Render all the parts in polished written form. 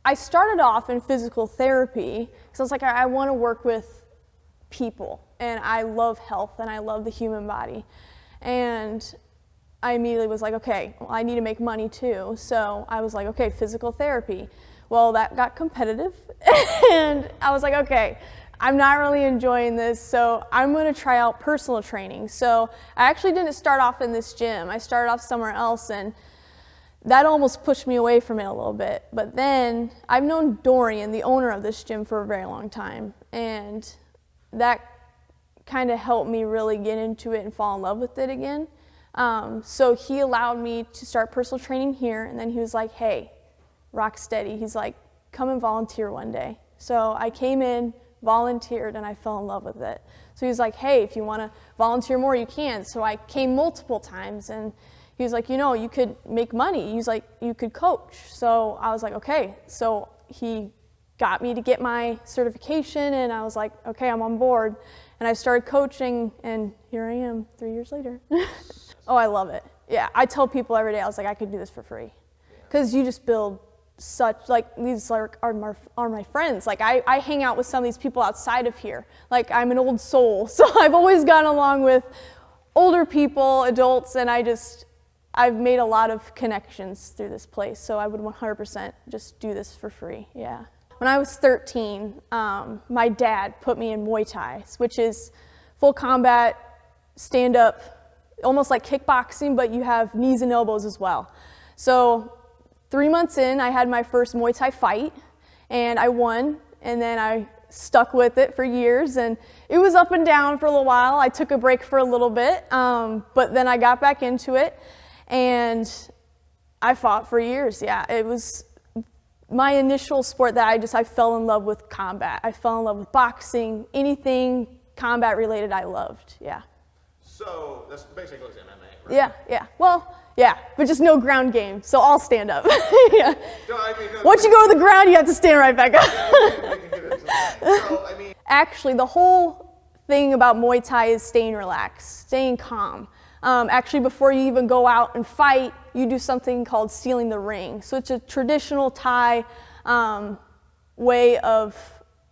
I started off in physical therapy because I was like, I want to work with people, and I love health, and I love the human body. And I immediately was like, okay, well, I need to make money too. So I was like, okay, physical therapy. Well, that got competitive, and I was like, okay, I'm not really enjoying this, so I'm going to try out personal training. So I actually didn't start off in this gym. I started off somewhere else, and that almost pushed me away from it a little bit. But then I've known Dorian, the owner of this gym, for a very long time, and that kind of helped me really get into it and fall in love with it again. So he allowed me to start personal training here, and then he was like, hey, rock steady. He's like, come and volunteer one day. So I came in, volunteered, and I fell in love with it. So he was like, hey, if you want to volunteer more, you can. So I came multiple times, and he was like, you know, you could make money. He's like, you could coach. So I was like, okay. So he got me to get my certification, and I was like, okay, I'm on board. And I started coaching, and here I am 3 years later. Oh, I love it. Yeah, I tell people every day, I was like, I could do this for free. Because you just build such, like, these are my friends. Like, I hang out with some of these people outside of here. Like, I'm an old soul, so I've always gone along with older people, adults, and I've made a lot of connections through this place. So I would 100% just do this for free, yeah. When I was 13, my dad put me in Muay Thai, which is full combat, stand-up, almost like kickboxing, but you have knees and elbows as well. So 3 months in, I had my first Muay Thai fight, and I won, and then I stuck with it for years, and it was up and down for a little while. I took a break for a little bit, but then I got back into it, and I fought for years, yeah. It was my initial sport that I fell in love with combat. I fell in love with boxing, anything combat related I loved, yeah. So that's basically MMA, right? Yeah, yeah. Well, yeah, but just no ground game, so I'll stand up. Yeah. No, Once you go to the ground, you have to stand right back up. we can get into that. So, Actually, the whole thing about Muay Thai is staying relaxed, staying calm. Actually, before you even go out and fight, you do something called sealing the ring. So it's a traditional Thai way of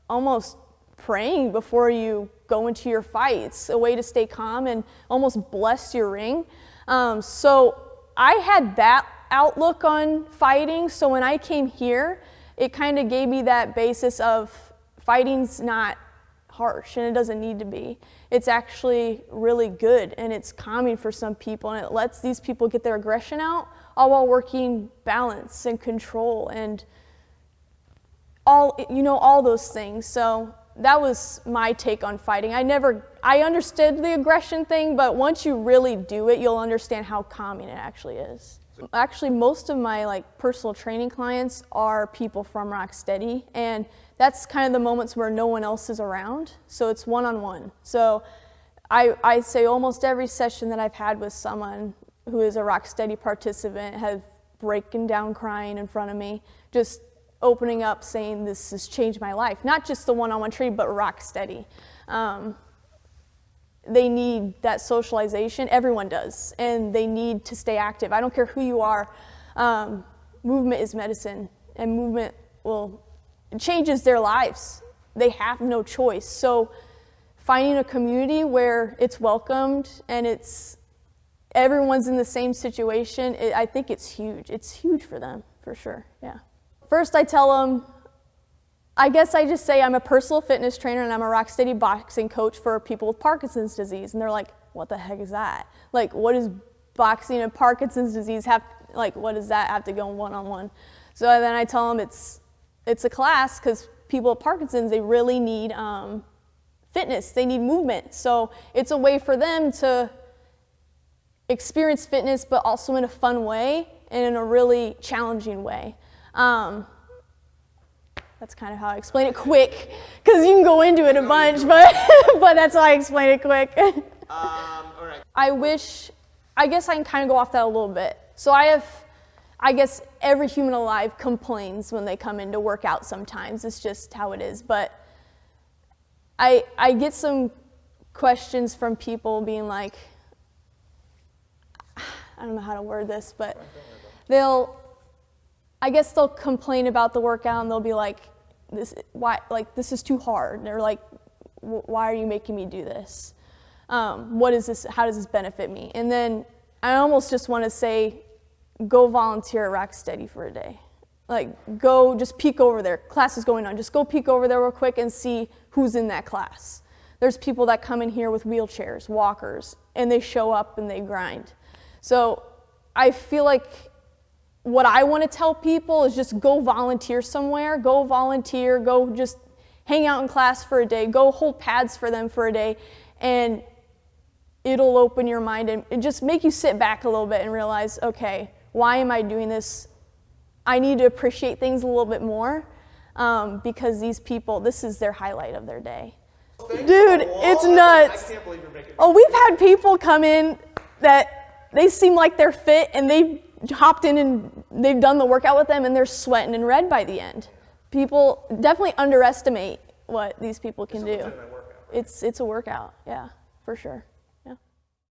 almost praying before you go into your fight. It's a way to stay calm and almost bless your ring. So I had that outlook on fighting. So when I came here, it kind of gave me that basis of fighting's not harsh, and it doesn't need to be. It's actually really good, and it's calming for some people, and it lets these people get their aggression out, all while working balance and control and all those things. So that was my take on fighting. I understood the aggression thing, but once you really do it, you'll understand how calming it actually is. Actually, most of my personal training clients are people from Rocksteady, and that's kind of the moments where no one else is around, so it's one-on-one. So I say almost every session that I've had with someone who is a Rocksteady participant has breaking down crying in front of me, just opening up saying this has changed my life. Not just the one-on-one training, but Rocksteady. They need that socialization. Everyone does, and they need to stay active. I don't care who you are. Movement is medicine, and movement it changes their lives. They have no choice. So finding a community where it's welcomed and everyone's in the same situation, I think it's huge. It's huge for them, for sure, yeah. First I tell them, I guess I just say I'm a personal fitness trainer and I'm a Rocksteady boxing coach for people with Parkinson's disease. And they're like, what the heck is that? What does boxing and Parkinson's disease what does that have to go one-on-one? So then I tell them it's a class because people with Parkinson's, they really need fitness, they need movement. So it's a way for them to experience fitness, but also in a fun way and in a really challenging way. That's kind of how I explain it quick, because you can go into it a bunch, but that's how I explain it quick. all right. I guess I can kind of go off that a little bit. So I guess every human alive complains when they come in to work out sometimes. It's just how it is. But I get some questions from people being like, I don't know how to word this, but I guess they'll complain about the workout and they'll be like, this is too hard. They're like, why are you making me do this? What is this? How does this benefit me? And then I almost just want to say, go volunteer at Rocksteady for a day. Like, go just peek over there. Class is going on. Just go peek over there real quick and see who's in that class. There's people that come in here with wheelchairs, walkers, and they show up and they grind. So I feel like what I want to tell people is just go volunteer somewhere. Go volunteer. Go just hang out in class for a day. Go hold pads for them for a day. And it'll open your mind and just make you sit back a little bit and realize, okay, why am I doing this? I need to appreciate things a little bit more because these people, this is their highlight of their day. Dude, it's nuts. I can't believe you're making Oh, we've had people come in that they seem like they're fit and they hopped in and they've done the workout with them and they're sweating and red by the end. People definitely underestimate what these people can do. It's a legitimate workout, right? It's a workout, yeah, for sure.